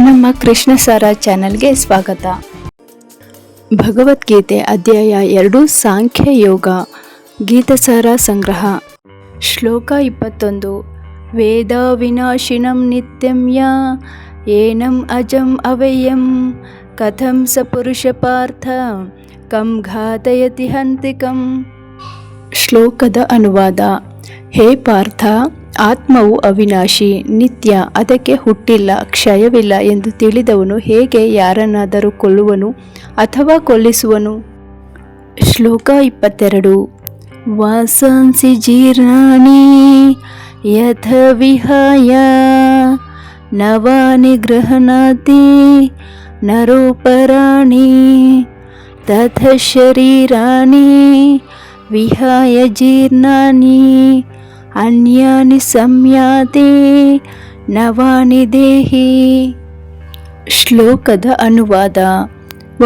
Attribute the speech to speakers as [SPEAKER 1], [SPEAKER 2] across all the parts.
[SPEAKER 1] ನಮ್ಮ ಕೃಷ್ಣ ಸಾರ ಚಾನೆಲ್ಗೆ ಸ್ವಾಗತ. ಭಗವದ್ಗೀತೆ ಅಧ್ಯಾಯ 2 ಸಾಂಖ್ಯ ಯೋಗ ಗೀತಸಾರ ಸಂಗ್ರಹ. ಶ್ಲೋಕ 21. ವೇದ ವಿನಾಶಿನಂ ನಿತ್ಯಂ ಯಾ ಏನಂ ಅಜಂ ಅವ್ಯಯಂ ಕಥಂ ಸ ಪುರುಷ ಪಾರ್ಥ ಕಂ ಘಾತಯತಿ ಹಂತಿಕಂ. ಶ್ಲೋಕದ ಅನುವಾದ. ಹೇ ಪಾರ್ಥ, ಆತ್ಮವು ಅವಿನಾಶಿ, ನಿತ್ಯ, ಅದಕ್ಕೆ ಹುಟ್ಟಿಲ್ಲ, ಕ್ಷಯವಿಲ್ಲ ಎಂದು ತಿಳಿದವನು ಹೇಗೆ ಯಾರನ್ನಾದರೂ ಕೊಲ್ಲುವನು ಅಥವಾ ಕೊಲ್ಲಿಸುವನು? ಶ್ಲೋಕ 22. ವಾಸಾಂಸಿ ಜೀರ್ಣಾನಿ ಯಥ ವಿಹಾಯ ನವಾನಿ ಗೃಹಣಾತಿ ನರೋಪರಾಣಿ ತಥ ಶರೀರಾಣಿ ವಿಹಾಯ ಜೀರ್ಣಾನಿ ಅನ್ಯಾನಿ ಸಂಯಾತಿ ನವಾನಿ ದೇಹಿ. ಶ್ಲೋಕದ ಅನುವಾದ.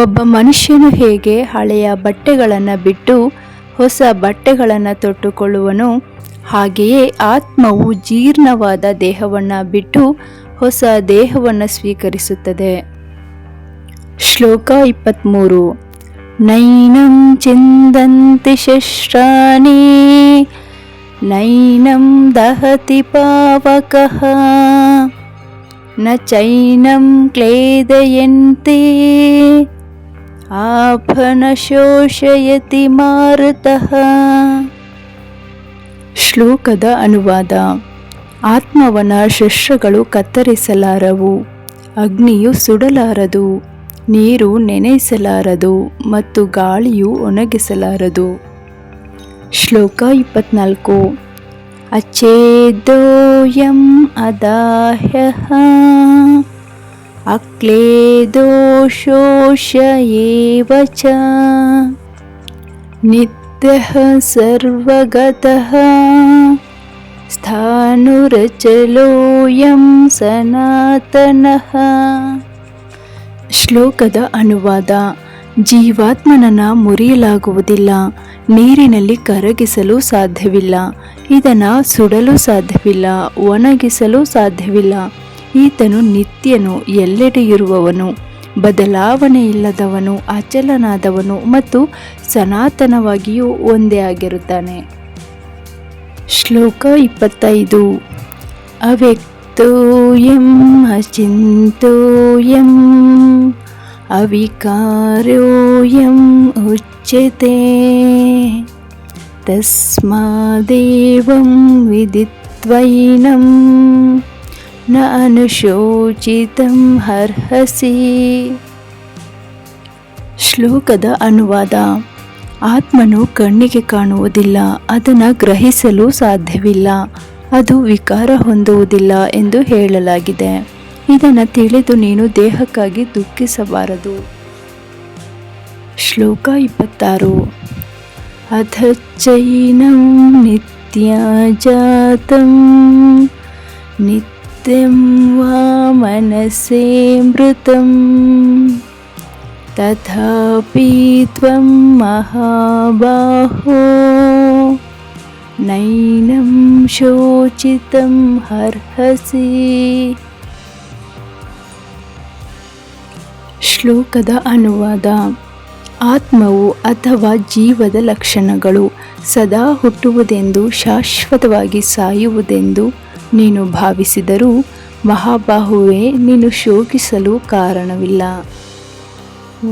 [SPEAKER 1] ಒಬ್ಬ ಮನುಷ್ಯನು ಹೇಗೆ ಹಳೆಯ ಬಟ್ಟೆಗಳನ್ನು ಬಿಟ್ಟು ಹೊಸ ಬಟ್ಟೆಗಳನ್ನು ತೊಟ್ಟುಕೊಳ್ಳುವನು, ಹಾಗೆಯೇ ಆತ್ಮವು ಜೀರ್ಣವಾದ ದೇಹವನ್ನು ಬಿಟ್ಟು ಹೊಸ ದೇಹವನ್ನು ಸ್ವೀಕರಿಸುತ್ತದೆ. ಶ್ಲೋಕ 23. ನೈನಂ ಚಿಂದಂತಿ ಶಸ್ತ್ರಾಣಿ ನೈನಂ ದಹತಿ ಪಾವಕಃ ನ ಚೈನಂ ಕ್ಲೇದಯಂತಿ ಆಭನ ಶೋಷಯತಿ ಮಾರುತಃ. ಶ್ಲೋಕದ ಅನುವಾದ. ಆತ್ಮವನ ಶಸ್ತ್ರಗಳು ಕತ್ತರಿಸಲಾರವು, ಅಗ್ನಿಯು ಸುಡಲಾರದು, ನೀರು ನೆನೆಸಲಾರದು ಮತ್ತು ಗಾಳಿಯು ಒಣಗಿಸಲಾರದು. ಶ್ಲೋಕ 24. ಅಚೇದೋಯಂ ಅದಾಹ್ಯಃ ಅಕ್ಲೇದೋ ಶೋಷಯೇವ ಚ ನಿತ್ಯಃ ಸರ್ವಗತಃ ಸ್ಥಾಣುರಚಲೋಯಂ ಸನಾತನಃ. ಶ್ಲೋಕದ ಅನುವಾದ. ಜೀವಾತ್ಮನನ್ನು ಮುರಿಯಲಾಗುವುದಿಲ್ಲ, ನೀರಿನಲ್ಲಿ ಕರಗಿಸಲು ಸಾಧ್ಯವಿಲ್ಲ, ಇದನ್ನು ಸುಡಲು ಸಾಧ್ಯವಿಲ್ಲ, ಒಣಗಿಸಲು ಸಾಧ್ಯವಿಲ್ಲ. ಈತನು ನಿತ್ಯನು, ಎಲ್ಲೆಡೆಯಿರುವವನು, ಬದಲಾವಣೆಯಿಲ್ಲದವನು, ಅಚಲನಾದವನು ಮತ್ತು ಸನಾತನವಾಗಿಯೂ ಒಂದೇ ಆಗಿರುತ್ತಾನೆ. ಶ್ಲೋಕ 25. ಅವ್ಯಕ್ತೋಯಂ ಅಚಿಂತ್ಯೋಯಂ ಅವಿಕಾರ್ಯೋಯಂ ಉಚ್ಯತೆ ತಸ್ಮಾದೇವಂ ವಿದಿತ್ವೈನಂ ನ ಅನುಶೋಚಿತಂ ಅರ್ಹಸಿ. ಶ್ಲೋಕದ ಅನುವಾದ. ಆತ್ಮನು ಕಣ್ಣಿಗೆ ಕಾಣುವುದಿಲ್ಲ, ಅದನ್ನು ಗ್ರಹಿಸಲು ಸಾಧ್ಯವಿಲ್ಲ, ಅದು ವಿಕಾರ ಹೊಂದುವುದಿಲ್ಲ ಎಂದು ಹೇಳಲಾಗಿದೆ. ಇದನ್ನು ತಿಳಿದು ನೀನು ದೇಹಕ್ಕಾಗಿ ದುಃಖಿಸಬಾರದು. ಶ್ಲೋಕ 26. ಅಧಚೈನಂ ನಿತ್ಯಜಾತಂ ನಿತ್ಯಂ ವಾ ಮನಸೇ ಮೃತಂ ತಥಾಪಿ ತ್ವಂ ಮಹಾಬಾಹೋ ನೈನಂ ಶೋಚಿತಂ ಅರ್ಹಸಿ. ಶ್ಲೋಕದ ಅನುವಾದ. ಆತ್ಮವು ಅಥವಾ ಜೀವದ ಲಕ್ಷಣಗಳು ಸದಾ ಹುಟ್ಟುವುದೆಂದು, ಶಾಶ್ವತವಾಗಿ ಸಾಯುವುದೆಂದು ನೀನು ಭಾವಿಸಿದರೂ ಮಹಾಬಾಹುವೇ, ನೀನು ಶೋಕಿಸಲು ಕಾರಣವಿಲ್ಲ.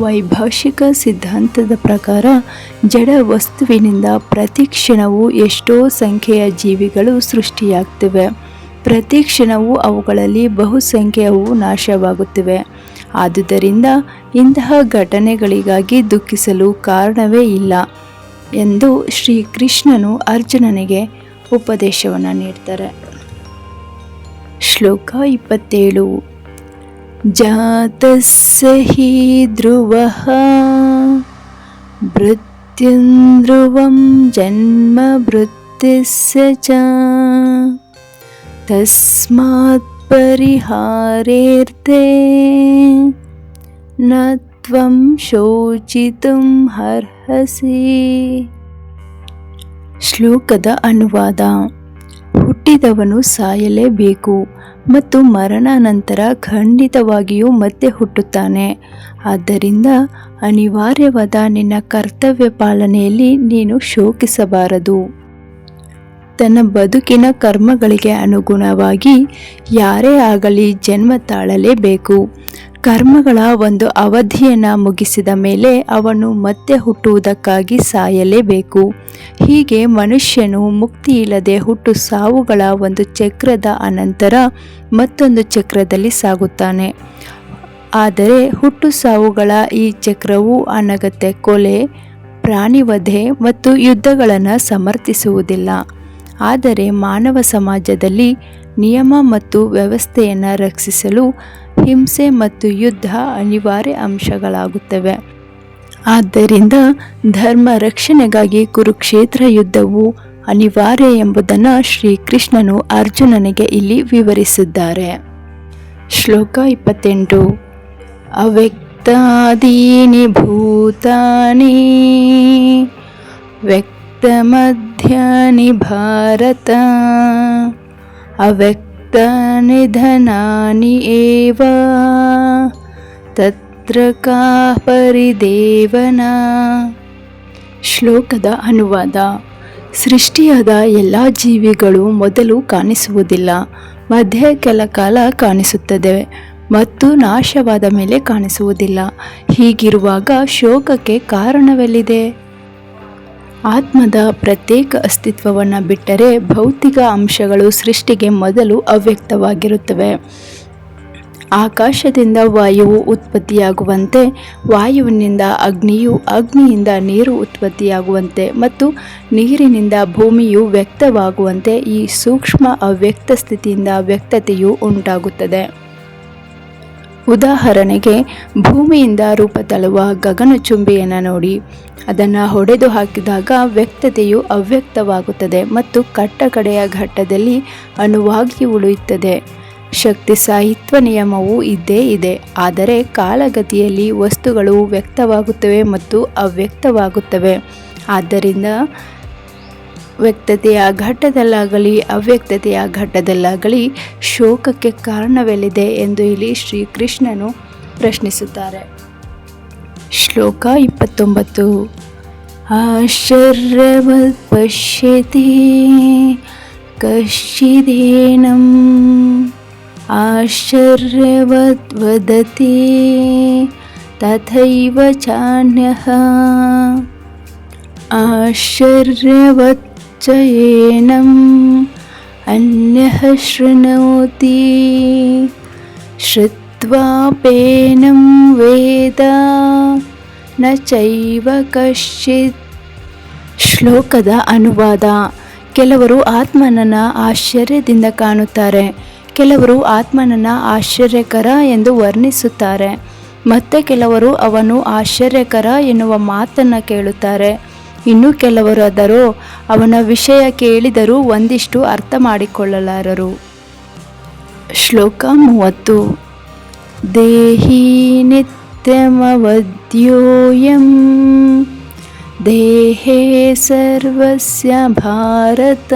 [SPEAKER 1] ವೈಭಾಷಿಕ ಸಿದ್ಧಾಂತದ ಪ್ರಕಾರ ಜಡ ವಸ್ತುವಿನಿಂದ ಪ್ರತಿ ಕ್ಷಣವೂ ಎಷ್ಟೋ ಸಂಖ್ಯೆಯ ಜೀವಿಗಳು ಸೃಷ್ಟಿಯಾಗ್ತಿವೆ. ಪ್ರತಿ ಕ್ಷಣವೂ ಅವುಗಳಲ್ಲಿ ಬಹುಸಂಖ್ಯೆಯವು ನಾಶವಾಗುತ್ತಿವೆ. ಆದುದರಿಂದ ಇಂತಹ ಘಟನೆಗಳಿಗಾಗಿ ದುಃಖಿಸಲು ಕಾರಣವೇ ಇಲ್ಲ ಎಂದು ಶ್ರೀಕೃಷ್ಣನು ಅರ್ಜುನನಿಗೆ ಉಪದೇಶವನ್ನು ನೀಡ್ತಾರೆ. ಶ್ಲೋಕ 27. ಜಾತಸ್ಯ ಹಿ ಧ್ರುವಃ ಮೃತ್ಯುಂ ಧ್ರುವಂ ಜನ್ಮ ಮೃತ್ಯುಸ್ಯ ಚ ತಸ್ಮಾತ್ ಪರಿಹಾರೇರ್ಥೇ ನ ತ್ವಂ ಶೋಚಿತುಂ ಅರ್ಹಸಿ. ಶ್ಲೋಕದ ಅನುವಾದ. ಹುಟ್ಟಿ ಹುಟ್ಟಿದವನು ಸಾಯಲೇಬೇಕು ಮತ್ತು ಮರಣಾನಂತರ ಖಂಡಿತವಾಗಿಯೂ ಮತ್ತೆ ಹುಟ್ಟುತ್ತಾನೆ. ಆದ್ದರಿಂದ ಅನಿವಾರ್ಯವಾದ ನಿನ್ನ ಕರ್ತವ್ಯ ಪಾಲನೆಯಲ್ಲಿ ನೀನು ಶೋಕಿಸಬಾರದು. ತನ್ನ ಬದುಕಿನ ಕರ್ಮಗಳಿಗೆ ಅನುಗುಣವಾಗಿ ಯಾರೇ ಆಗಲಿ ಜನ್ಮ ತಾಳಲೇಬೇಕು. ಕರ್ಮಗಳ ಒಂದು ಅವಧಿಯನ್ನು ಮುಗಿಸಿದ ಮೇಲೆ ಅವನು ಮತ್ತೆ ಹುಟ್ಟುವುದಕ್ಕಾಗಿ ಸಾಯಲೇಬೇಕು. ಹೀಗೆ ಮನುಷ್ಯನು ಮುಕ್ತಿಯಿಲ್ಲದೆ ಹುಟ್ಟು ಸಾವುಗಳ ಒಂದು ಚಕ್ರದ ಅನಂತರ ಮತ್ತೊಂದು ಚಕ್ರದಲ್ಲಿ ಸಾಗುತ್ತಾನೆ. ಆದರೆ ಹುಟ್ಟು ಸಾವುಗಳ ಈ ಚಕ್ರವು ಅನಗತ್ಯ ಕೊಲೆ, ಪ್ರಾಣಿವಧೆ ಮತ್ತು ಯುದ್ಧಗಳನ್ನು ಸಮರ್ಥಿಸುವುದಿಲ್ಲ. ಆದರೆ ಮಾನವ ಸಮಾಜದಲ್ಲಿ ನಿಯಮ ಮತ್ತು ವ್ಯವಸ್ಥೆಯನ್ನು ರಕ್ಷಿಸಲು ಹಿಂಸೆ ಮತ್ತು ಯುದ್ಧ ಅನಿವಾರ್ಯ ಅಂಶಗಳಾಗುತ್ತವೆ. ಆದ್ದರಿಂದ ಧರ್ಮ ರಕ್ಷಣೆಗಾಗಿ ಕುರುಕ್ಷೇತ್ರ ಯುದ್ಧವು ಅನಿವಾರ್ಯ ಎಂಬುದನ್ನು ಶ್ರೀಕೃಷ್ಣನು ಅರ್ಜುನನಿಗೆ ಇಲ್ಲಿ ವಿವರಿಸಿದ್ದಾರೆ. ಶ್ಲೋಕ 28. ಅವ್ಯಕ್ತಾದೀನಿ ಭೂತಾನಿ ವ್ಯಕ್ತಮಧ್ಯಾನಿ ಭಾರತ ಅವ್ಯಕ್ತನಿಧನಾನಿ ಏವ ತತ್ರ ಕಾ ಪರಿದೇವನ. ಶ್ಲೋಕದ ಅನುವಾದ: ಸೃಷ್ಟಿಯಾದ ಎಲ್ಲ ಜೀವಿಗಳು ಮೊದಲು ಕಾಣಿಸುವುದಿಲ್ಲ, ಮಧ್ಯೆ ಕೆಲ ಕಾಲ ಕಾಣಿಸುತ್ತದೆ ಮತ್ತು ನಾಶವಾದ ಮೇಲೆ ಕಾಣಿಸುವುದಿಲ್ಲ. ಹೀಗಿರುವಾಗ ಶೋಕಕ್ಕೆ ಕಾರಣವೆಲ್ಲಿದೆ? ಆತ್ಮದ ಪ್ರತ್ಯೇಕ ಅಸ್ತಿತ್ವವನ್ನು ಬಿಟ್ಟರೆ ಭೌತಿಕ ಅಂಶಗಳು ಸೃಷ್ಟಿಗೆ ಮೊದಲು ಅವ್ಯಕ್ತವಾಗಿರುತ್ತವೆ. ಆಕಾಶದಿಂದ ವಾಯುವು ಉತ್ಪತ್ತಿಯಾಗುವಂತೆ, ವಾಯುವಿನಿಂದ ಅಗ್ನಿಯು, ಅಗ್ನಿಯಿಂದ ನೀರು ಉತ್ಪತ್ತಿಯಾಗುವಂತೆ ಮತ್ತು ನೀರಿನಿಂದ ಭೂಮಿಯು ವ್ಯಕ್ತವಾಗುವಂತೆ ಈ ಸೂಕ್ಷ್ಮ ಅವ್ಯಕ್ತ ಸ್ಥಿತಿಯಿಂದ ವ್ಯಕ್ತತೆಯು ಉಂಟಾಗುತ್ತದೆ. ಉದಾಹರಣೆಗೆ, ಭೂಮಿಯಿಂದ ರೂಪ ತಳುವ ಗಗನಚುಂಬಿಯನ್ನು ನೋಡಿ. ಅದನ್ನು ಹೊಡೆದು ಹಾಕಿದಾಗ ವ್ಯಕ್ತತೆಯು ಅವ್ಯಕ್ತವಾಗುತ್ತದೆ ಮತ್ತು ಕಟ್ಟಕಡೆಯ ಘಟ್ಟದಲ್ಲಿ ಅಣುವಾಗಿ ಉಳಿಯುತ್ತದೆ. ಶಕ್ತಿ ಸಾಹಿತ್ವ ನಿಯಮವೂ ಇದ್ದೇ ಇದೆ. ಆದರೆ ಕಾಲಗತಿಯಲ್ಲಿ ವಸ್ತುಗಳು ವ್ಯಕ್ತವಾಗುತ್ತವೆ ಮತ್ತು ಅವ್ಯಕ್ತವಾಗುತ್ತವೆ. ಆದ್ದರಿಂದ ವ್ಯಕ್ತತೆಯ ಘಟ್ಟದಲ್ಲಾಗಲಿ ಅವ್ಯಕ್ತತೆಯ ಘಟ್ಟದಲ್ಲಾಗಲಿ ಶೋಕಕ್ಕೆ ಕಾರಣವೆಲ್ಲಿದೆ ಎಂದು ಇಲ್ಲಿ ಶ್ರೀಕೃಷ್ಣನು ಪ್ರಶ್ನಿಸುತ್ತಾರೆ. ಶ್ಲೋಕ 29. ಆಶ್ಚರ್ಯವತ್ ಪಶ್ಯತಿ ಕಶ್ಚಿದೇನಂ ಆಶ್ಚರ್ಯವತ್ ವದತಿ ತಥೈವ ಚಾನ್ಯಃ ಆಶ್ಚರ್ಯವತ್ ಚ ಏನಂ ಅನ್ಯಃ ಶೃಣೋತಿ ಶ್ರುತ್ವಾಪೇನಂ ವೇದ ನ ಚೈವ ಕಶ್ಚಿತ್. ಶ್ಲೋಕದ ಅನುವಾದ: ಕೆಲವರು ಆತ್ಮನನ್ನು ಆಶ್ಚರ್ಯದಿಂದ ಕಾಣುತ್ತಾರೆ, ಕೆಲವರು ಆತ್ಮನನ್ನು ಆಶ್ಚರ್ಯಕರ ಎಂದು ವರ್ಣಿಸುತ್ತಾರೆ, ಮತ್ತೆ ಕೆಲವರು ಅವನು ಆಶ್ಚರ್ಯಕರ ಎನ್ನುವ ಮಾತನ್ನು ಕೇಳುತ್ತಾರೆ. ಇನ್ನು ಕೆಲವರಾದರೂ ಅವನ ವಿಷಯ ಕೇಳಿದರೂ ಒಂದಿಷ್ಟು ಅರ್ಥ ಮಾಡಿಕೊಳ್ಳಲಾರರು. ಶ್ಲೋಕ 30. ದೇಹಿ ನಿತ್ಯಮವದ್ಯೋಯಂ ದೇಹೇ ಸರ್ವಸ್ಯ ಭಾರತ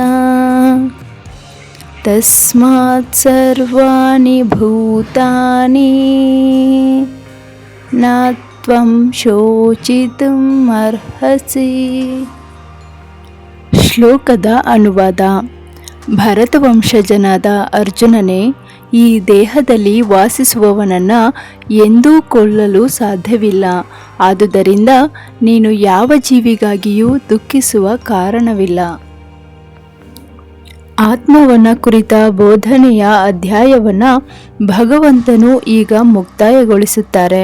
[SPEAKER 1] ತಸ್ಮಾತ್ ಸರ್ವಾಣಿ ಭೂತಾನಿ ನ ತ್ವಂ ಶೋಚಿತುಂ ಅರ್ಹಸಿ. ಶ್ಲೋಕದ ಅನುವಾದ: ಭರತವಂಶಜನಾದ ಅರ್ಜುನನೇ, ಈ ದೇಹದಲ್ಲಿ ವಾಸಿಸುವವನನ್ನು ಎಂದೂ ಕೊಲ್ಲಲು ಸಾಧ್ಯವಿಲ್ಲ. ಆದುದರಿಂದ ನೀನು ಯಾವ ಜೀವಿಗಾಗಿಯೂ ದುಃಖಿಸುವ ಕಾರಣವಿಲ್ಲ. ಆತ್ಮವನ್ನ ಕುರಿತ ಬೋಧನೆಯ ಅಧ್ಯಾಯವನ್ನು ಭಗವಂತನು ಈಗ ಮುಕ್ತಾಯಗೊಳಿಸುತ್ತಾರೆ.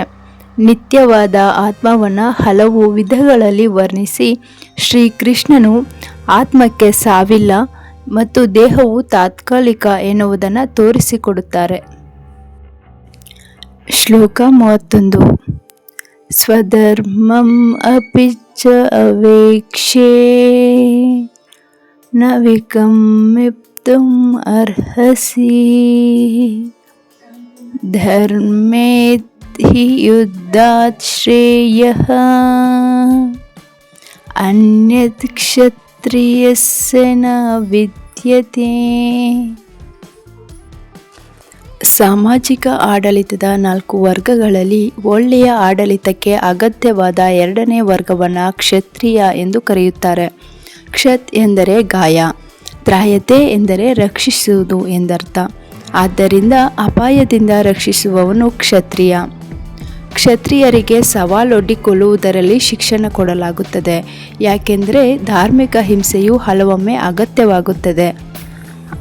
[SPEAKER 1] ನಿತ್ಯವಾದ ಆತ್ಮವನ್ನು ಹಲವು ವಿಧಗಳಲ್ಲಿ ವರ್ಣಿಸಿ ಶ್ರೀಕೃಷ್ಣನು ಆತ್ಮಕ್ಕೆ ಸಾವಿಲ್ಲ ಮತ್ತು ದೇಹವು ತಾತ್ಕಾಲಿಕ ಎನ್ನುವುದನ್ನು ತೋರಿಸಿಕೊಡುತ್ತಾರೆ. ಶ್ಲೋಕ 31. ಸ್ವಧರ್ಮಂ ಅಪಿ ಚ ಅವೇಕ್ಷ್ಯೆ ನ ವಿಕಂಪ್ತುಂ ಅರ್ಹಸಿ ಧರ್ಮೇ ಹಿ ಯುದ್ಧಾತ್ ಶ್ರೇಯಃ ಅನ್ಯತ್ ಕ್ಷತ್ರಿಯಸ್ಯ ನ ವಿದ್ಯತೆ. ಪ್ರಪದ್ಯತೆ. ಸಾಮಾಜಿಕ ಆಡಳಿತದ 4 ವರ್ಗಗಳಲ್ಲಿ ಒಳ್ಳೆಯ ಆಡಳಿತಕ್ಕೆ ಅಗತ್ಯವಾದ 2ನೇ ವರ್ಗವನ್ನು ಕ್ಷತ್ರಿಯ ಎಂದು ಕರೆಯುತ್ತಾರೆ. ಕ್ಷತ್ ಎಂದರೆ ಗಾಯ, ತ್ರಾಯತೆ ಎಂದರೆ ರಕ್ಷಿಸುವುದು ಎಂದರ್ಥ. ಆದ್ದರಿಂದ ಅಪಾಯದಿಂದ ರಕ್ಷಿಸುವವನು ಕ್ಷತ್ರಿಯ. ಕ್ಷತ್ರಿಯರಿಗೆ ಸವಾಲೊಡ್ಡಿಕೊಳ್ಳುವುದರಲ್ಲಿ ಶಿಕ್ಷಣ ಕೊಡಲಾಗುತ್ತದೆ. ಯಾಕೆಂದರೆ ಧಾರ್ಮಿಕ ಹಿಂಸೆಯು ಹಲವೊಮ್ಮೆ ಅಗತ್ಯವಾಗುತ್ತದೆ.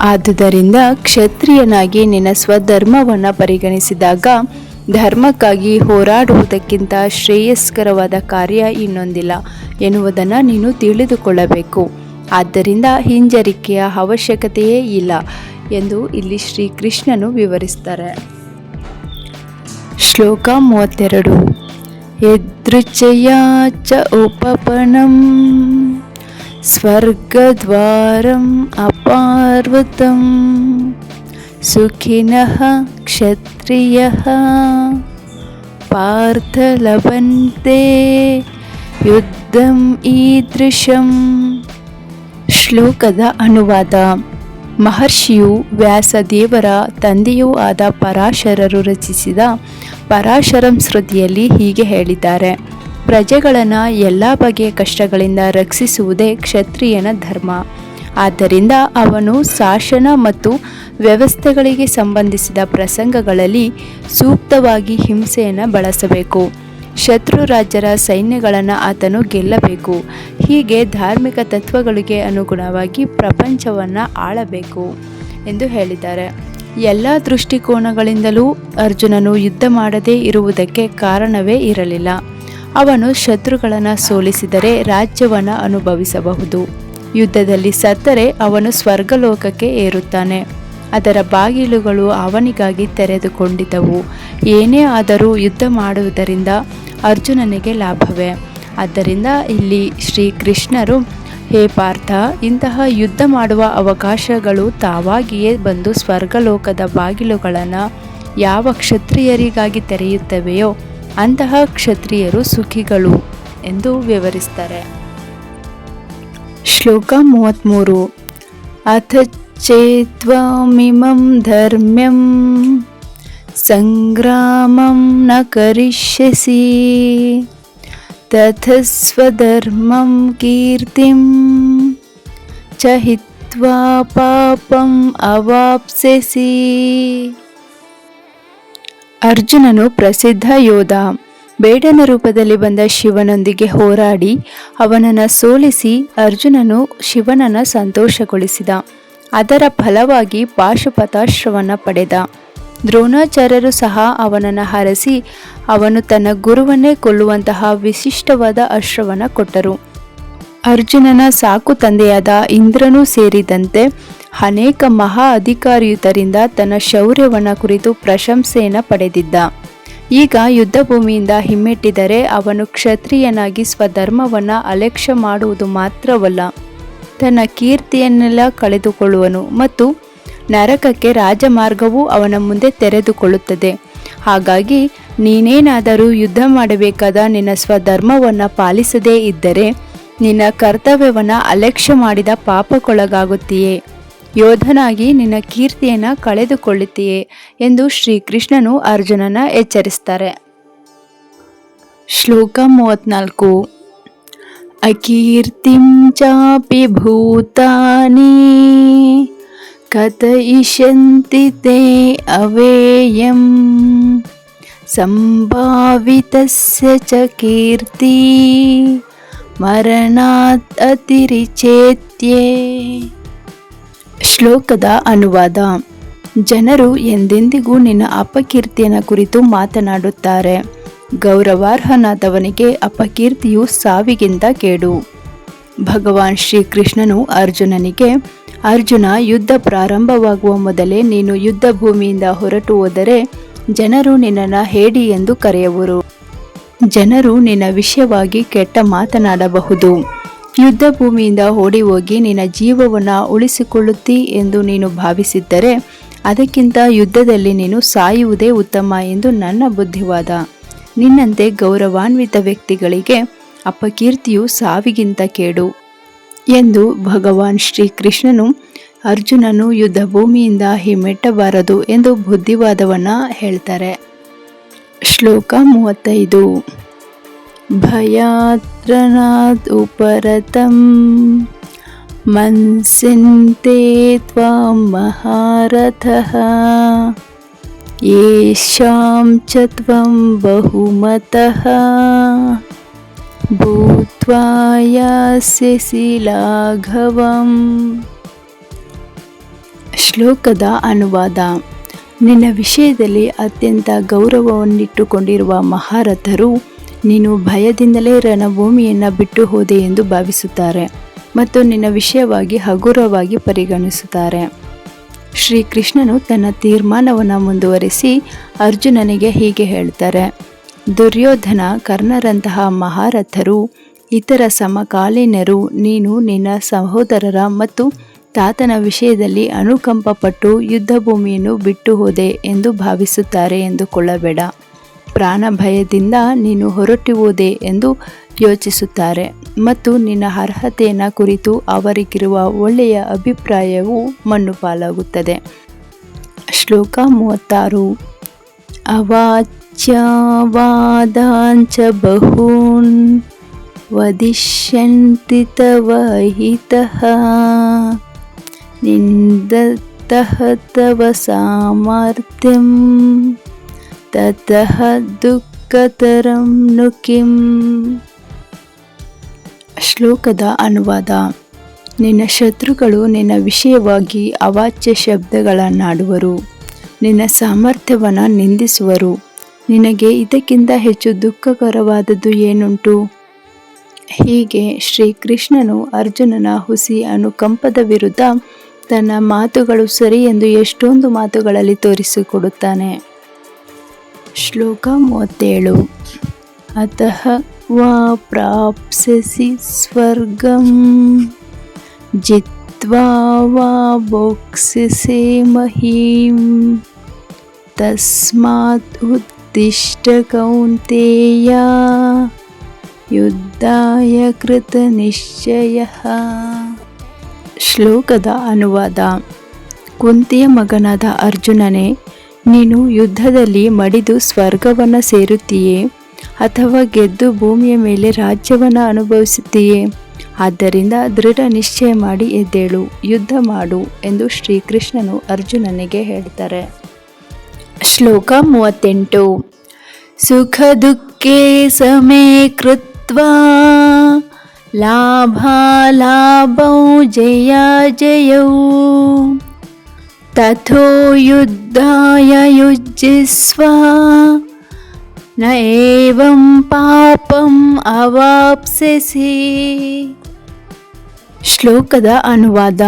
[SPEAKER 1] ಆದುದರಿಂದ ಕ್ಷತ್ರಿಯನಾಗಿ ನಿನ್ನ ಸ್ವಧರ್ಮವನ್ನು ಪರಿಗಣಿಸಿದಾಗ ಧರ್ಮಕ್ಕಾಗಿ ಹೋರಾಡುವುದಕ್ಕಿಂತ ಶ್ರೇಯಸ್ಕರವಾದ ಕಾರ್ಯ ಇನ್ನೊಂದಿಲ್ಲ ಎನ್ನುವುದನ್ನು ನೀನು ತಿಳಿದುಕೊಳ್ಳಬೇಕು. ಆದ್ದರಿಂದ ಹಿಂಜರಿಕೆಯ ಅವಶ್ಯಕತೆಯೇ ಇಲ್ಲ ಎಂದು ಇಲ್ಲಿ ಶ್ರೀಕೃಷ್ಣನು ವಿವರಿಸ್ತಾರೆ. ಶ್ಲೋಕ 32. ಯದೃಚ್ಛಯಾ ಚ ಉಪಪನ್ನಂ ಸ್ವರ್ಗದ್ವಾರಂ ಅಪಾವೃತಂ ಸುಖಿನಃ ಕ್ಷತ್ರಿಯಃ ಪಾರ್ಥ ಲಭಂತೆ ಯುದ್ಧಂ ಈದೃಶಂ. ಶ್ಲೋಕದ ಅನುವಾದ. ಮಹರ್ಷಿಯು ವ್ಯಾಸದೇವರ ತಂದೆಯೂ ಆದ ಪರಾಶರರು ರಚಿಸಿದ ಪರಾಶರಂ ಶ್ರುತಿಯಲ್ಲಿ ಹೀಗೆ ಹೇಳಿದ್ದಾರೆ: ಪ್ರಜೆಗಳನ್ನು ಎಲ್ಲ ಬಗೆಯ ಕಷ್ಟಗಳಿಂದ ರಕ್ಷಿಸುವುದೇ ಕ್ಷತ್ರಿಯನ ಧರ್ಮ. ಆದ್ದರಿಂದ ಅವನು ಶಾಸನ ಮತ್ತು ವ್ಯವಸ್ಥೆಗಳಿಗೆ ಸಂಬಂಧಿಸಿದ ಪ್ರಸಂಗಗಳಲ್ಲಿ ಸೂಕ್ತವಾಗಿ ಹಿಂಸೆಯನ್ನು ಬಳಸಬೇಕು. ಶತ್ರು ರಾಜ್ಯರ ಸೈನ್ಯಗಳನ್ನು ಆತನು ಗೆಲ್ಲಬೇಕು. ಹೀಗೆ ಧಾರ್ಮಿಕ ತತ್ವಗಳಿಗೆ ಅನುಗುಣವಾಗಿ ಪ್ರಪಂಚವನ್ನು ಆಳಬೇಕು ಎಂದು ಹೇಳಿದ್ದಾರೆ. ಎಲ್ಲ ದೃಷ್ಟಿಕೋನಗಳಿಂದಲೂ ಅರ್ಜುನನು ಯುದ್ಧ ಮಾಡದೇ ಇರುವುದಕ್ಕೆ ಕಾರಣವೇ ಇರಲಿಲ್ಲ. ಅವನು ಶತ್ರುಗಳನ್ನು ಸೋಲಿಸಿದರೆ ರಾಜ್ಯವನ್ನು ಅನುಭವಿಸಬಹುದು. ಯುದ್ಧದಲ್ಲಿ ಸತ್ತರೆ ಅವನು ಸ್ವರ್ಗಲೋಕಕ್ಕೆ ಏರುತ್ತಾನೆ. ಅದರ ಬಾಗಿಲುಗಳು ಅವನಿಗಾಗಿ ತೆರೆದುಕೊಂಡಿದ್ದವು. ಏನೇ ಆದರೂ ಯುದ್ಧ ಮಾಡುವುದರಿಂದ ಅರ್ಜುನನಿಗೆ ಲಾಭವೇ. ಆದ್ದರಿಂದ ಇಲ್ಲಿ ಶ್ರೀಕೃಷ್ಣರು, ಹೇ ಪಾರ್ಥ, ಇಂತಹ ಯುದ್ಧ ಮಾಡುವ ಅವಕಾಶಗಳು ತಾವಾಗಿಯೇ ಬಂದು ಸ್ವರ್ಗಲೋಕದ ಬಾಗಿಲುಗಳನ್ನು ಯಾವ ಕ್ಷತ್ರಿಯರಿಗಾಗಿ ತೆರೆಯುತ್ತವೆಯೋ ಅಂತಹ ಕ್ಷತ್ರಿಯರು ಸುಖಿಗಳು ಎಂದು ವಿವರಿಸ್ತಾರೆ. ಶ್ಲೋಕ 33. ಅಥ ಚೇತ್ವಮಿಮಂ ಧರ್ಮ್ಯಂ ಸಂಗ್ರಾಮಂ ನ ಕರಿಷ್ಯಸಿ ತಥ ಸ್ವಧರ್ಮಂ ಕೀರ್ತಿಂ ಚ ಹಿತ್ವಾ ಪಾಪಂ ಅವಾಪ್ಸ್ಯಸಿ. ಅರ್ಜುನನು ಪ್ರಸಿದ್ಧ ಯೋಧ. ಬೇಡನ ರೂಪದಲ್ಲಿ ಬಂದ ಶಿವನೊಂದಿಗೆ ಹೋರಾಡಿ ಅವನನ್ನು ಸೋಲಿಸಿ ಅರ್ಜುನನು ಶಿವನನ್ನು ಸಂತೋಷಗೊಳಿಸಿದ. ಅದರ ಫಲವಾಗಿ ಪಾಶುಪತಾಸ್ತ್ರವನ್ನು ಪಡೆದ. ದ್ರೋಣಾಚಾರ್ಯರು ಸಹ ಅವನನ್ನು ಹರಸಿ ಅವನು ತನ್ನ ಗುರುವನ್ನೇ ಕೊಲ್ಲುವಂತಹ ವಿಶಿಷ್ಟವಾದ ಅಸ್ತ್ರವನ್ನು ಕೊಟ್ಟರು. ಅರ್ಜುನನ ಸಾಕು ತಂದೆಯಾದ ಇಂದ್ರನೂ ಸೇರಿದಂತೆ ಅನೇಕ ಮಹಾ ಅಧಿಕಾರಿಯುತರಿಂದ ತನ್ನ ಶೌರ್ಯವನ್ನು ಕುರಿತು ಪ್ರಶಂಸೆಯನ್ನು ಪಡೆದಿದ್ದ. ಈಗ ಯುದ್ಧ ಭೂಮಿಯಿಂದ ಹಿಮ್ಮೆಟ್ಟಿದರೆ ಅವನು ಕ್ಷತ್ರಿಯನಾಗಿ ಸ್ವಧರ್ಮವನ್ನು ಅಲಕ್ಷ್ಯ ಮಾಡುವುದು ಮಾತ್ರವಲ್ಲ, ತನ್ನ ಕೀರ್ತಿಯನ್ನೆಲ್ಲ ಕಳೆದುಕೊಳ್ಳುವನು ಮತ್ತು ನರಕಕ್ಕೆ ರಾಜಮಾರ್ಗವೂ ಅವನ ಮುಂದೆ ತೆರೆದುಕೊಳ್ಳುತ್ತದೆ. ಹಾಗಾಗಿ ನೀನೇನಾದರೂ ಯುದ್ಧ ಮಾಡಬೇಕಾದ ನಿನ್ನ ಸ್ವಧರ್ಮವನ್ನು ಪಾಲಿಸದೇ ಇದ್ದರೆ ನಿನ್ನ ಕರ್ತವ್ಯವನ್ನು ಅಲಕ್ಷ್ಯ ಮಾಡಿದ ಪಾಪಕ್ಕೊಳಗಾಗುತ್ತೀಯೇ. ಯೋಧನಾಗಿ ನಿನ್ನ ಕೀರ್ತಿಯನ್ನು ಕಳೆದುಕೊಳ್ಳುತ್ತೀಯೇ ಎಂದು ಶ್ರೀಕೃಷ್ಣನು ಅರ್ಜುನನ ಎಚ್ಚರಿಸ್ತಾರೆ. ಶ್ಲೋಕ 34. ಅಕೀರ್ತಿಂ ಚಾಪಿ ಭೂತಾನಿ ಕಥಯಿಷ್ಯಂತಿ ತೇ ಅವ್ಯಯಂ ಸಂಭಾವಿತಸ್ಯ ಚ ಕೀರ್ತಿ ಮರಣಾತ್ ಅತಿರಿಚೇತ್ಯೆ. ಶ್ಲೋಕದ ಅನುವಾದ. ಜನರು ಎಂದೆಂದಿಗೂ ನಿನ್ನ ಅಪಕೀರ್ತಿಯನ್ನು ಕುರಿತು ಮಾತನಾಡುತ್ತಾರೆ. ಗೌರವಾರ್ಹನಾದವನಿಗೆ ಅಪಕೀರ್ತಿಯು ಸಾವಿಗಿಂತ ಕೇಡು. ಭಗವಾನ್ ಶ್ರೀಕೃಷ್ಣನು ಅರ್ಜುನನಿಗೆ, ಅರ್ಜುನ, ಯುದ್ಧ ಪ್ರಾರಂಭವಾಗುವ ಮೊದಲೇ ನೀನು ಯುದ್ಧ ಭೂಮಿಯಿಂದ ಹೊರಟು ಹೋದರೆ ಜನರು ನಿನ್ನನ್ನು ಹೇಡಿ ಎಂದು ಕರೆಯುವರು. ಜನರು ನಿನ್ನ ವಿಷಯವಾಗಿ ಕೆಟ್ಟ ಮಾತನಾಡಬಹುದು. ಯುದ್ಧ ಭೂಮಿಯಿಂದ ಓಡಿ ಹೋಗಿ ನಿನ್ನ ಜೀವವನ್ನು ಉಳಿಸಿಕೊಳ್ಳುತ್ತೀ ಎಂದು ನೀನು ಭಾವಿಸಿದ್ದರೆ ಅದಕ್ಕಿಂತ ಯುದ್ಧದಲ್ಲಿ ನೀನು ಸಾಯುವುದೇ ಉತ್ತಮ ಎಂದು ನನ್ನ ಬುದ್ಧಿವಾದ. ನಿನ್ನಂತೆ ಗೌರವಾನ್ವಿತ ವ್ಯಕ್ತಿಗಳಿಗೆ ಅಪಕೀರ್ತಿಯು ಸಾವಿಗಿಂತ ಕೇಡು ಎಂದು ಭಗವಾನ್ ಶ್ರೀಕೃಷ್ಣನು ಅರ್ಜುನನು ಯುದ್ಧ ಭೂಮಿಯಿಂದ ಹಿಮ್ಮೆಟ್ಟಬಾರದು ಎಂದು ಬುದ್ಧಿವಾದವನ್ನು ಹೇಳ್ತಾರೆ. ಶ್ಲೋಕ 35. ಭಯಾತ್ರನಾದ್ ಉಪರತಂ ಮನ್ಸಿಂತೆ ತ್ವಾಂ ಮಹಾರಥಃ ಯೇಷಾಂ ಚ ತ್ವಂ ಬಹುಮತಃ ಭೂತ್ವಾ ಯಾಸ್ಯಸಿ ಲಾಘವಂ. ಶ್ಲೋಕದ ಅನುವಾದ. ನಿನ್ನ ವಿಷಯದಲ್ಲಿ ಅತ್ಯಂತ ಗೌರವವನ್ನಿಟ್ಟುಕೊಂಡಿರುವ ಮಹಾರಥರು ನೀನು ಭಯದಿಂದಲೇ ರಣಭೂಮಿಯನ್ನು ಬಿಟ್ಟು ಹೋದೆ ಎಂದು ಭಾವಿಸುತ್ತಾರೆ ಮತ್ತು ನಿನ್ನ ವಿಷಯವಾಗಿ ಹಗುರವಾಗಿ ಪರಿಗಣಿಸುತ್ತಾರೆ. ಶ್ರೀಕೃಷ್ಣನು ತನ್ನ ತೀರ್ಮಾನವನ್ನು ಮುಂದುವರಿಸಿ ಅರ್ಜುನನಿಗೆ ಹೀಗೆ ಹೇಳ್ತಾರೆ. ದುರ್ಯೋಧನ, ಕರ್ಣರಂತಹ ಮಹಾರಥರು, ಇತರ ಸಮಕಾಲೀನರು ನೀನು ನಿನ್ನ ಸಹೋದರರ ಮತ್ತು ತಾತನ ವಿಷಯದಲ್ಲಿ ಅನುಕಂಪಪಟ್ಟು ಯುದ್ಧ ಭೂಮಿಯನ್ನು ಬಿಟ್ಟು ಹೋದೆ ಎಂದು ಭಾವಿಸುತ್ತಾರೆ ಎಂದುಕೊಳ್ಳಬೇಡ. ಪ್ರಾಣ ಭಯದಿಂದ ನೀನು ಹೊರಟು ಹೋದೆ ಎಂದು ಯೋಚಿಸುತ್ತಾರೆ ಮತ್ತು ನಿನ್ನ ಅರ್ಹತೆಯನ್ನು ಕುರಿತು ಅವರಿಗಿರುವ ಒಳ್ಳೆಯ ಅಭಿಪ್ರಾಯವು ಮಣ್ಣು ಪಾಲಾಗುತ್ತದೆ. ಶ್ಲೋಕ 36. ಅವಾಚ್ಯವಾದಾಂಚ ಬಹೂನ್ ವದಿಷ್ಯಂತಿ ತವ ಹಿತಃ ನಿಂದತಃ ತವ ಸಾಮರ್ಥ್ಯಂ ತತಃ ದುಃಖತರಂ ನು ಕಿಂ. ಶ್ಲೋಕದ ಅನುವಾದ. ನಿನ್ನ ಶತ್ರುಗಳು ನಿನ್ನ ವಿಷಯವಾಗಿ ಅವಾಚ್ಯ ಶಬ್ದಗಳನ್ನಾಡುವರು, ನಿನ್ನ ಸಾಮರ್ಥ್ಯವನ್ನು ನಿಂದಿಸುವರು. ನಿನಗೆ ಇದಕ್ಕಿಂತ ಹೆಚ್ಚು ದುಃಖಕರವಾದದ್ದು ಏನುಂಟು? ಹೀಗೆ ಶ್ರೀಕೃಷ್ಣನು ಅರ್ಜುನನ ಹುಸಿ ಅನುಕಂಪದ ವಿರುದ್ಧ ತನ್ನ ಮಾತುಗಳು ಸರಿ ಎಂದು ಎಷ್ಟೊಂದು ಮಾತುಗಳಲ್ಲಿ ತೋರಿಸಿಕೊಡುತ್ತಾನೆ. ಶ್ಲೋಕ 37. ಅತಃ ವಾ ಪ್ರಾಪ್ಸ್ಯಸಿ ಸ್ವರ್ಗಂ ಜಿತ್ವಾ ವಾ ಭೋಕ್ಸ್ಯಸೆ ಮಹೀಂ ತಸ್ಮಾತ್ ಉತ್ತಿಷ್ಠ ಕೌಂತೇಯ ಯುದ್ಧಾಯ ಕೃತ ನಿಶ್ಚಯಃ. ಶ್ಲೋಕದ ಅನುವಾದ. ಕುಂತಿಯ ಮಗನಾದ ಅರ್ಜುನನೇ, ನೀನು ಯುದ್ಧದಲ್ಲಿ ಮಡಿದು ಸ್ವರ್ಗವನ್ನು ಸೇರುತ್ತೀಯೇ ಅಥವಾ ಗೆದ್ದು ಭೂಮಿಯ ಮೇಲೆ ರಾಜ್ಯವನ್ನು ಅನುಭವಿಸುತ್ತೀಯೇ? ಆದ್ದರಿಂದ ದೃಢ ನಿಶ್ಚಯ ಮಾಡಿ ಎದ್ದೇಳು, ಯುದ್ಧ ಮಾಡು ಎಂದು ಶ್ರೀಕೃಷ್ಣನು ಅರ್ಜುನನಿಗೆ ಹೇಳ್ತಾರೆ. ಶ್ಲೋಕ 38. ಸುಖ ದುಃಖೇ ಸಮೇ ಕೃತ್ವಾ ಲಾಭಾಲಾಭೌ ಜಯಾಜಯೌ ತಥೋ ಯುದ್ಧಾಯ ಯುಜ್ಯಿಸ್ವ ನ ಏವಂ ಪಾಪಂ ಅವಾಪ್ಸ್ಯಸಿ. ಶ್ಲೋಕದ ಅನುವಾದ.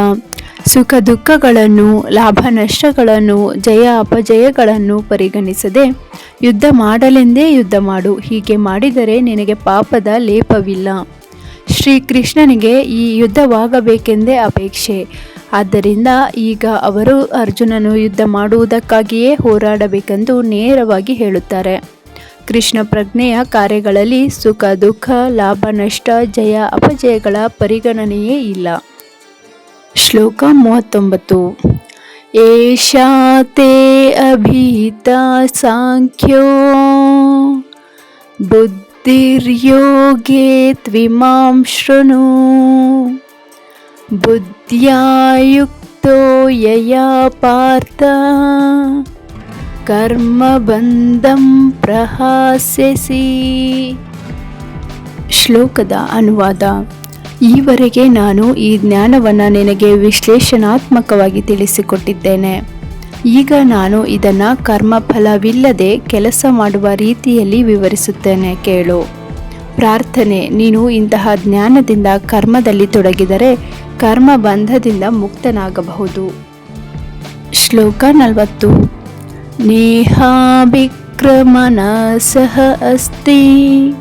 [SPEAKER 1] ಸುಖ ದುಃಖಗಳನ್ನು, ಲಾಭ ನಷ್ಟಗಳನ್ನು, ಜಯ ಅಪಜಯಗಳನ್ನು ಪರಿಗಣಿಸದೆ ಯುದ್ಧ ಮಾಡಲೆಂದೇ ಯುದ್ಧ ಮಾಡು. ಹೀಗೆ ಮಾಡಿದರೆ ನಿನಗೆ ಪಾಪದ ಲೇಪವಿಲ್ಲ. ಶ್ರೀಕೃಷ್ಣನಿಗೆ ಈ ಯುದ್ಧವಾಗಬೇಕೆಂದೇ ಅಪೇಕ್ಷೆ. ಆದ್ದರಿಂದ ಈಗ ಅವರು ಅರ್ಜುನನು ಯುದ್ಧ ಮಾಡುವುದಕ್ಕಾಗಿಯೇ ಹೋರಾಡಬೇಕೆಂದು ನೇರವಾಗಿ ಹೇಳುತ್ತಾರೆ. ಕೃಷ್ಣ ಪ್ರಜ್ಞೆಯ ಕಾರ್ಯಗಳಲ್ಲಿ ಸುಖ ದುಃಖ, ಲಾಭ ನಷ್ಟ, ಜಯ ಅಪಜಯಗಳ ಪರಿಗಣನೆಯೇ ಇಲ್ಲ. ಶ್ಲೋಕ 39. ಏಷಾ ತೇ ಅಭೀತ ಸಾಂಖ್ಯೋ ಬುದ್ಧಿರ್ಯೋಗೇ ತ್ವಿಮಾಂ ಶೃಣು ಬುದ್ಧ್ಯಾ ಯುಕ್ತೋ ಯಯಾ ಪಾರ್ಥ ಕರ್ಮಬಂಧಂ ಪ್ರಹಾಸ್ಯಸಿ. ಶ್ಲೋಕದ ಅನುವಾದ. ಈವರೆಗೆ ನಾನು ಈ ಜ್ಞಾನವನ್ನು ನಿನಗೆ ವಿಶ್ಲೇಷಣಾತ್ಮಕವಾಗಿ ತಿಳಿಸಿಕೊಟ್ಟಿದ್ದೇನೆ. ಈಗ ನಾನು ಇದನ್ನು ಕರ್ಮಫಲವಿಲ್ಲದೆ ಕೆಲಸ ಮಾಡುವ ರೀತಿಯಲ್ಲಿ ವಿವರಿಸುತ್ತೇನೆ, ಕೇಳು. ಪ್ರಾರ್ಥನೆ. ನೀನು ಇಂತಹ ಜ್ಞಾನದಿಂದ ಕರ್ಮದಲ್ಲಿ ತೊಡಗಿದರೆ ಕರ್ಮ ಬಂಧದಿಂದ ಮುಕ್ತನಾಗಬಹುದು. ಶ್ಲೋಕ 40. ನೇಹಾಭಿಕ್ರಮನಸಃ ಅಸ್ತಿ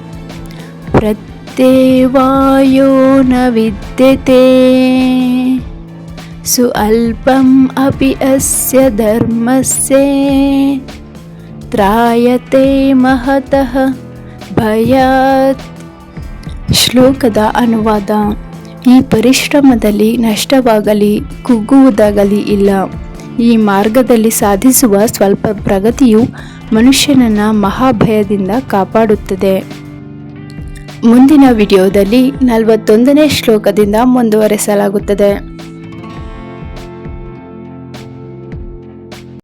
[SPEAKER 1] ಪ್ರತ್ಯವಾಯೋ ನ ವಿದ್ಯತೆ ಸುಅಲ್ಪಂ ಅಪಿ ಅಸ್ಯ ಧರ್ಮಸ್ಯ ತ್ರಾಯತೆ ಮಹತಃ ಭಯಾತ್. ಶ್ಲೋಕದ ಅನುವಾದ. ಈ ಪರಿಶ್ರಮದಲ್ಲಿ ನಷ್ಟವಾಗಲಿ ಕುಗ್ಗುವುದಾಗಲಿ ಇಲ್ಲ. ಈ ಮಾರ್ಗದಲ್ಲಿ ಸಾಧಿಸುವ ಸ್ವಲ್ಪ ಪ್ರಗತಿಯು ಮನುಷ್ಯನನ್ನು ಮಹಾಭಯದಿಂದ ಕಾಪಾಡುತ್ತದೆ. ಮುಂದಿನ ವಿಡಿಯೋದಲ್ಲಿ 41ನೇ ಶ್ಲೋಕದಿಂದ ಮುಂದುವರೆಸಲಾಗುತ್ತದೆ.